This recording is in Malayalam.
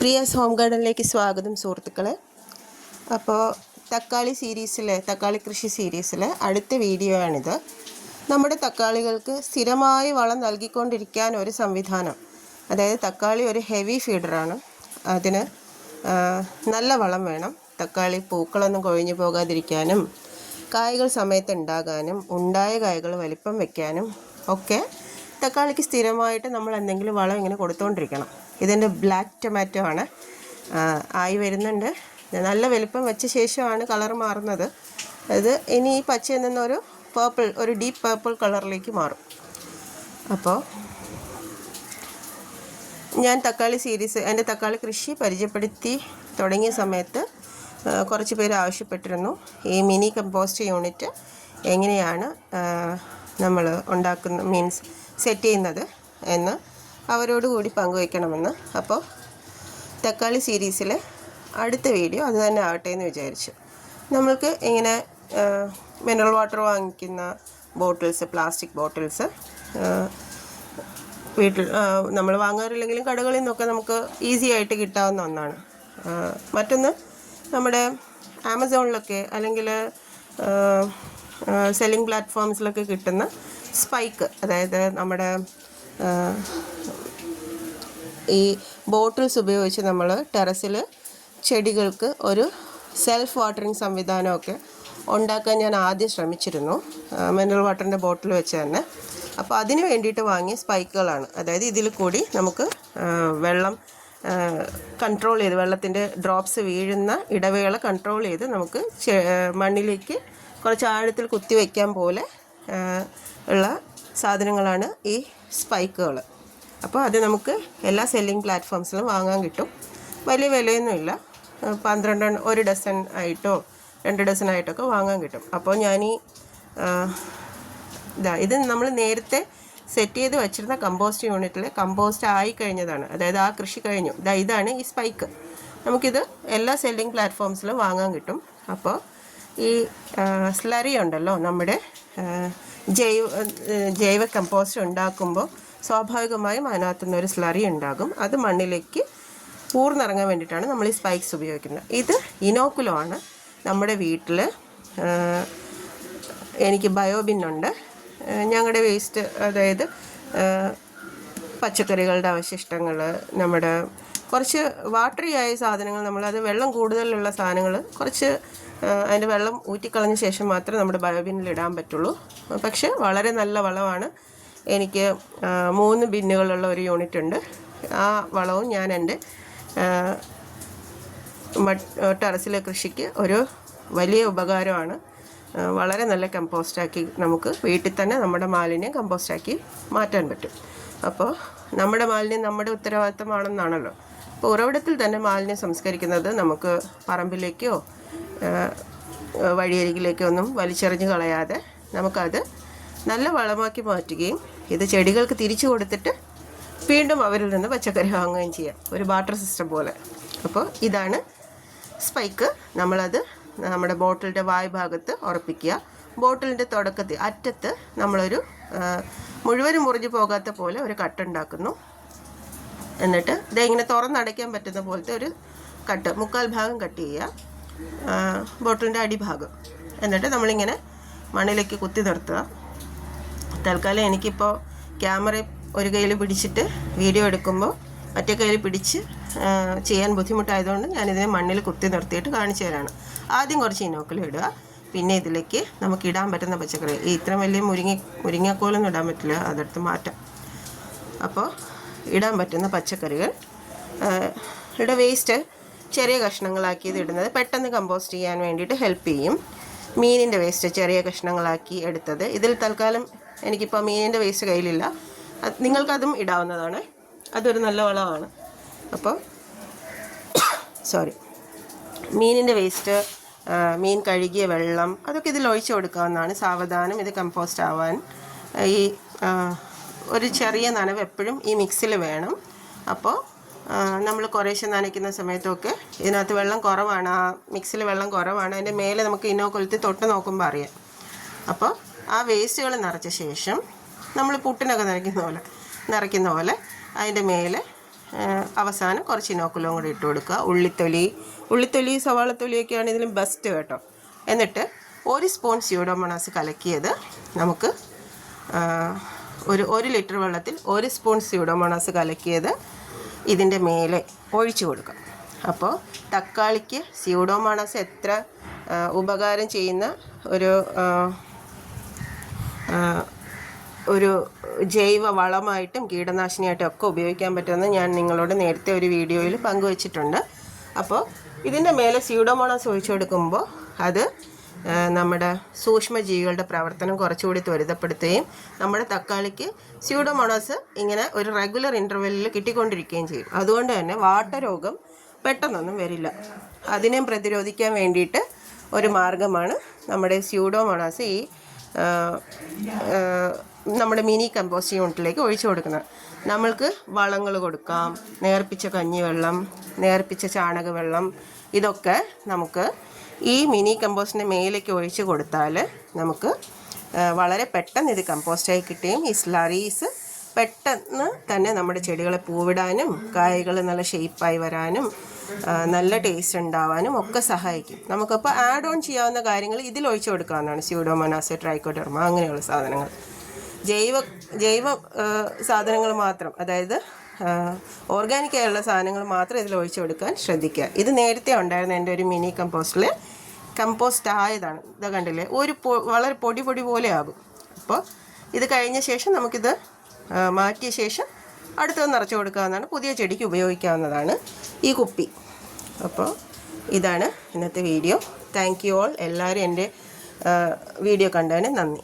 പ്രിയാസ് ഹോം ഗാർഡനിലേക്ക് സ്വാഗതം സുഹൃത്തുക്കളെ. അപ്പോൾ തക്കാളി കൃഷി സീരീസിലെ അടുത്ത വീഡിയോ ആണിത്. നമ്മുടെ തക്കാളികൾക്ക് സ്ഥിരമായി വളം നൽകിക്കൊണ്ടിരിക്കാൻ ഒരു സംവിധാനം, അതായത് തക്കാളി ഒരു ഹെവി ഫീഡറാണ്. അതിന് നല്ല വളം വേണം. തക്കാളി പൂക്കളൊന്നും കൊഴിഞ്ഞു പോകാതിരിക്കാനും കായ്കൾ സമയത്ത് ഉണ്ടാകാനും ഉണ്ടായ കായ്കൾ വലിപ്പം വയ്ക്കാനും ഒക്കെ തക്കാളിക്ക് സ്ഥിരമായിട്ട് നമ്മൾ എന്തെങ്കിലും വളം ഇങ്ങനെ കൊടുത്തുകൊണ്ടിരിക്കണം. ഇതിൻ്റെ ബ്ലാക്ക് ടൊമാറ്റോ ആണ്, ആയി വരുന്നുണ്ട്. നല്ല വലിപ്പം വെച്ച ശേഷമാണ് കളർ മാറുന്നത്. അത് ഇനി ഈ പച്ചയിൽ നിന്നൊരു ഒരു ഡീപ്പ് പേർപ്പിൾ കളറിലേക്ക് മാറും. അപ്പോൾ ഞാൻ എൻ്റെ തക്കാളി കൃഷി പരിചയപ്പെടുത്തി തുടങ്ങിയ സമയത്ത് കുറച്ച് പേര് ആവശ്യപ്പെട്ടിരുന്നു ഈ മിനി കമ്പോസ്റ്റ് യൂണിറ്റ് എങ്ങനെയാണ് നമ്മൾ സെറ്റ് ചെയ്യുന്നത് എന്ന് അവരോട് കൂടി പങ്കുവയ്ക്കണമെന്ന്. അപ്പോൾ തക്കാളി സീരീസിലെ അടുത്ത വീഡിയോ അത് തന്നെ ആവട്ടെ എന്ന് വിചാരിച്ചു. നമ്മൾക്ക് ഇങ്ങനെ മിനറൽ വാട്ടർ വാങ്ങിക്കുന്ന ബോട്ടിൽസ്, പ്ലാസ്റ്റിക് ബോട്ടിൽസ് വീട്ടിൽ നമ്മൾ വാങ്ങാറില്ലെങ്കിലും കടകളിൽ നിന്നൊക്കെ നമുക്ക് ഈസി ആയിട്ട് കിട്ടാവുന്ന ഒന്നാണ്. മറ്റൊന്ന് നമ്മുടെ ആമസോണിലൊക്കെ അല്ലെങ്കിൽ സെല്ലിംഗ് പ്ലാറ്റ്ഫോംസിലൊക്കെ കിട്ടുന്ന സ്പൈക്ക്, അതായത് നമ്മുടെ ഈ ബോട്ടിൽസ് ഉപയോഗിച്ച് നമ്മൾ ടെറസിൽ ചെടികൾക്ക് ഒരു സെൽഫ് വാട്ടറിങ് സംവിധാനമൊക്കെ ഉണ്ടാക്കാൻ ഞാൻ ആദ്യം ശ്രമിച്ചിരുന്നു, മിനറൽ വാട്ടറിൻ്റെ ബോട്ടിൽ വെച്ച് തന്നെ. അപ്പോൾ അതിന് വേണ്ടിയിട്ട് വാങ്ങിയ സ്പൈക്കുകളാണ്. അതായത് ഇതിൽ കൂടി നമുക്ക് വെള്ളം കൺട്രോൾ ചെയ്ത്, വെള്ളത്തിൻ്റെ ഡ്രോപ്സ് വീഴുന്ന ഇടവേള കൺട്രോൾ ചെയ്ത് നമുക്ക് മണ്ണിലേക്ക് കുറച്ച് ആഴത്തിൽ കുത്തി വയ്ക്കാൻ പോലെ ഉള്ള സാധനങ്ങളാണ് ഈ സ്പൈക്കുകൾ. അപ്പോൾ അത് നമുക്ക് എല്ലാ സെല്ലിംഗ് പ്ലാറ്റ്ഫോംസിലും വാങ്ങാൻ കിട്ടും. വലിയ വിലയൊന്നുമില്ല, 12 ഒരു ഡസൻ ആയിട്ടോ 2 ഡസൻ ആയിട്ടൊക്കെ വാങ്ങാൻ കിട്ടും. അപ്പോൾ ഇത് നമ്മൾ നേരത്തെ സെറ്റ് ചെയ്ത് വെച്ചിരുന്ന കമ്പോസ്റ്റ് യൂണിറ്റിൽ കമ്പോസ്റ്റ് ആയി കഴിഞ്ഞതാണ്. അതായത് ആ കൃഷി കഴിഞ്ഞു. ഇതാണ് ഈ സ്പൈക്ക്. നമുക്കിത് എല്ലാ സെല്ലിംഗ് പ്ലാറ്റ്ഫോംസിലും വാങ്ങാൻ കിട്ടും. അപ്പോൾ ഈ സ്ലറി ഉണ്ടല്ലോ, നമ്മുടെ ജൈവ കമ്പോസ്റ്റ് ഉണ്ടാക്കുമ്പോൾ സ്വാഭാവികമായും അതിനകത്തുനിന്ന് ഒരു സ്ലറി ഉണ്ടാകും. അത് മണ്ണിലേക്ക് ഊർന്നിറങ്ങാൻ വേണ്ടിയിട്ടാണ് നമ്മൾ ഈ സ്പൈക്സ് ഉപയോഗിക്കുന്നത്. ഇത് ഇനോക്കുലമാണ്. നമ്മുടെ വീട്ടിൽ എനിക്ക് ബയോബിന്നുണ്ട്. ഞങ്ങളുടെ വേസ്റ്റ്, അതായത് പച്ചക്കറികളുടെ അവശിഷ്ടങ്ങൾ, നമ്മുടെ കുറച്ച് വാട്ടറി ആയ സാധനങ്ങൾ, നമ്മളത് വെള്ളം കൂടുതലുള്ള സാധനങ്ങൾ കുറച്ച് അതിൻ്റെ വെള്ളം ഊറ്റിക്കളഞ്ഞ ശേഷം മാത്രമേ നമ്മുടെ ബയോബിന്നിൽ ഇടാൻ പറ്റുള്ളൂ. പക്ഷേ വളരെ നല്ല വളമാണ്. എനിക്ക് 3 ബിന്നുകളുള്ള ഒരു യൂണിറ്റ് ഉണ്ട്. ആ വളവും ഞാൻ എൻ്റെ ടെറസിലെ കൃഷിക്ക് ഒരു വലിയ ഉപകാരമാണ്. വളരെ നല്ല കമ്പോസ്റ്റാക്കി നമുക്ക് വീട്ടിൽ തന്നെ നമ്മുടെ മാലിന്യം കമ്പോസ്റ്റാക്കി മാറ്റാൻ പറ്റും. അപ്പോൾ നമ്മുടെ മാലിന്യം നമ്മുടെ ഉത്തരവാദിത്തമാണെന്നാണല്ലോ. അപ്പോൾ ഉറവിടത്തിൽ തന്നെ മാലിന്യം സംസ്കരിക്കുന്നത് നമുക്ക് പറമ്പിലേക്കോ വഴിയരികിലേക്കോ ഒന്നും വലിച്ചെറിഞ്ഞ് കളയാതെ നമുക്കത് നല്ല വളമാക്കി മാറ്റുകയും ഇത് ചെടികൾക്ക് തിരിച്ചു കൊടുത്തിട്ട് വീണ്ടും അവരിൽ നിന്ന് പച്ചക്കറി വാങ്ങുകയും ചെയ്യാം, ഒരു ബാർട്ടർ സിസ്റ്റം പോലെ. അപ്പോൾ ഇതാണ് സ്പൈക്ക്. നമ്മളത് നമ്മുടെ ബോട്ടിലിൻ്റെ വായ്ഭാഗത്ത് ഉറപ്പിക്കുക. ബോട്ടിലിൻ്റെ അറ്റത്ത് നമ്മളൊരു മുഴുവനും മുറിഞ്ഞു പോകാത്ത പോലെ ഒരു കട്ടുണ്ടാക്കുന്നു. എന്നിട്ട് ഇതെങ്ങനെ തുറന്നടയ്ക്കാൻ പറ്റുന്ന പോലത്തെ ഒരു കട്ട്, 3/4 ഭാഗം കട്ട് ചെയ്യുക, ബോട്ടിലിൻ്റെ അടിഭാഗം. എന്നിട്ട് നമ്മളിങ്ങനെ മണ്ണിലേക്ക് കുത്തി നിർത്തുക. തൽക്കാലം എനിക്കിപ്പോൾ ക്യാമറ ഒരു കയ്യിൽ പിടിച്ചിട്ട് വീഡിയോ എടുക്കുമ്പോൾ മറ്റേ കയ്യിൽ പിടിച്ച് ചെയ്യാൻ ബുദ്ധിമുട്ടായതുകൊണ്ട് ഞാനിതിനെ മണ്ണിൽ കുത്തി നിർത്തിയിട്ട് കാണിച്ചു തരാണ്. ആദ്യം കുറച്ച് ഇനോക്കുലം ഇടുക. പിന്നെ ഇതിലേക്ക് നമുക്ക് ഇടാൻ പറ്റുന്ന പച്ചക്കറി, ഇത്ര വലിയ മുരിങ്ങക്കോലൊന്നും ഇടാൻ പറ്റില്ല, അതെടുത്ത് മാറ്റാം. അപ്പോൾ ഇടാൻ പറ്റുന്ന പച്ചക്കറികൾ, ഇവിടെ വേസ്റ്റ് ചെറിയ കഷ്ണങ്ങളാക്കിയത് ഇടുന്നത് പെട്ടെന്ന് കമ്പോസ്റ്റ് ചെയ്യാൻ വേണ്ടിയിട്ട് ഹെൽപ്പ് ചെയ്യും. മീനിൻ്റെ വേസ്റ്റ് ചെറിയ കഷ്ണങ്ങളാക്കി എടുത്തത്, ഇതിൽ തൽക്കാലം എനിക്കിപ്പോൾ മീനിൻ്റെ വേസ്റ്റ് കയ്യിലില്ല, നിങ്ങൾക്കതും ഇടാവുന്നതാണ്. അതൊരു നല്ല വളമാണ്. അപ്പോൾ മീനിൻ്റെ വേസ്റ്റ്, മീൻ കഴുകിയ വെള്ളം, അതൊക്കെ ഇതിൽ ഒഴിച്ചു കൊടുക്കാവുന്നതാണ്. സാവധാനം ഇത് കമ്പോസ്റ്റ് ആവാൻ ഈ ഒരു ചെറിയ നനവ് എപ്പോഴും ഈ മിക്സിൽ വേണം. അപ്പോൾ നമ്മൾ കുറേശ്ശെ നനയ്ക്കുന്ന സമയത്തൊക്കെ ഇതിനകത്ത് വെള്ളം കുറവാണ്, ആ മിക്സിൽ വെള്ളം കുറവാണ്, അതിൻ്റെ മേലെ നമുക്ക് ഇനോക്കുലത്തിൽ തൊട്ട് നോക്കുമ്പോൾ അറിയാം. അപ്പോൾ ആ വേസ്റ്റുകൾ നിറച്ച ശേഷം നമ്മൾ പുട്ടിനൊക്കെ നിറയ്ക്കുന്ന പോലെ അതിൻ്റെ മേലെ അവസാനം കുറച്ച് ഇനോക്കുലവും കൂടി ഇട്ട് കൊടുക്കുക. ഉള്ളിത്തൊലി സവാളത്തൊലിയൊക്കെയാണ് ഇതിലും ബെസ്റ്റ് കേട്ടോ. എന്നിട്ട് 1 സ്പൂൺ സ്യൂഡോമോണാസ് കലക്കിയത് നമുക്ക് ഒരു ലിറ്റർ വെള്ളത്തിൽ 1 സ്പൂൺ സ്യൂഡോമോണാസ് കലക്കിയത് ഇതിൻ്റെ മേലെ ഒഴിച്ചു കൊടുക്കാം. അപ്പോൾ തക്കാളിക്ക് സ്യൂഡോമോണാസ് എത്ര ഉപകാരം ചെയ്യുന്ന ഒരു ജൈവ വളമായിട്ടും കീടനാശിനിയായിട്ടും ഒക്കെ ഉപയോഗിക്കാൻ പറ്റുമെന്ന് ഞാൻ നിങ്ങളോട് നേരത്തെ ഒരു വീഡിയോയിൽ പങ്കുവച്ചിട്ടുണ്ട്. അപ്പോൾ ഇതിൻ്റെ മേലെ സ്യൂഡോമോണാസ് ഒഴിച്ചു കൊടുക്കുമ്പോൾ അത് നമ്മുടെ സൂക്ഷ്മജീവികളുടെ പ്രവർത്തനം കുറച്ചുകൂടി ത്വരിതപ്പെടുത്തുകയും നമ്മുടെ തക്കാളിക്ക് സ്യൂഡോമോണാസ് ഇങ്ങനെ ഒരു റെഗുലർ ഇൻ്റർവെല്ലിൽ കിട്ടിക്കൊണ്ടിരിക്കുകയും ചെയ്യും. അതുകൊണ്ട് തന്നെ വാട്ടരോഗം പെട്ടെന്നൊന്നും വരില്ല. അതിനെ പ്രതിരോധിക്കാൻ വേണ്ടിയിട്ട് ഒരു മാർഗമാണ് നമ്മുടെ സ്യൂഡോമോണാസ് ഈ നമ്മുടെ മിനി കമ്പോസ്റ്റ് യൂണിറ്റിലേക്ക് ഒഴിച്ചു കൊടുക്കുന്നത്. നമ്മൾക്ക് വളങ്ങൾ കൊടുക്കാം, നേർപ്പിച്ച കഞ്ഞിവെള്ളം, നേർപ്പിച്ച ചാണകവെള്ളം, ഇതൊക്കെ നമുക്ക് ഈ മിനി കമ്പോസ്റ്റിൻ്റെ മേലേക്ക് ഒഴിച്ച് കൊടുത്താൽ നമുക്ക് വളരെ പെട്ടെന്ന് ഇത് കമ്പോസ്റ്റായി കിട്ടുകയും ഈ സ്ലറീസ് പെട്ടെന്ന് തന്നെ നമ്മുടെ ചെടികളെ പൂവിടാനും കായ്കൾ നല്ല ഷേപ്പായി വരാനും നല്ല ടേസ്റ്റ് ഉണ്ടാവാനും ഒക്കെ സഹായിക്കും. നമുക്കപ്പോൾ ആഡ് ഓൺ ചെയ്യാവുന്ന കാര്യങ്ങൾ ഇതിൽ ഒഴിച്ചു കൊടുക്കാവുന്നതാണ്. സ്യൂഡോമോണാസ്, ട്രൈക്കോഡെർമ അങ്ങനെയുള്ള സാധനങ്ങൾ, ജൈവ സാധനങ്ങൾ മാത്രം, അതായത് ഓർഗാനിക്കായുള്ള സാധനങ്ങൾ മാത്രം ഇതിൽ ഒഴിച്ചു കൊടുക്കാൻ ശ്രദ്ധിക്കുക. ഇത് നേരത്തെ ഉണ്ടായിരുന്ന എൻ്റെ ഒരു മിനി കമ്പോസ്റ്റിൽ കമ്പോസ്റ്റ് ആയതാണ്. ഇത് കണ്ടില്ലേ, വളരെ പൊടി പോലെ ആകും. അപ്പോൾ ഇത് കഴിഞ്ഞ ശേഷം നമുക്കിത് മാറ്റിയ ശേഷം അടുത്തത് നിറച്ച് കൊടുക്കാവുന്നതാണ്. പുതിയ ചെടിക്ക് ഉപയോഗിക്കാവുന്നതാണ് ഈ കുപ്പി. അപ്പോൾ ഇതാണ് ഇന്നത്തെ വീഡിയോ. Thank you all. എല്ലാവരും എൻ്റെ വീഡിയോ കണ്ടതിന് നന്ദി.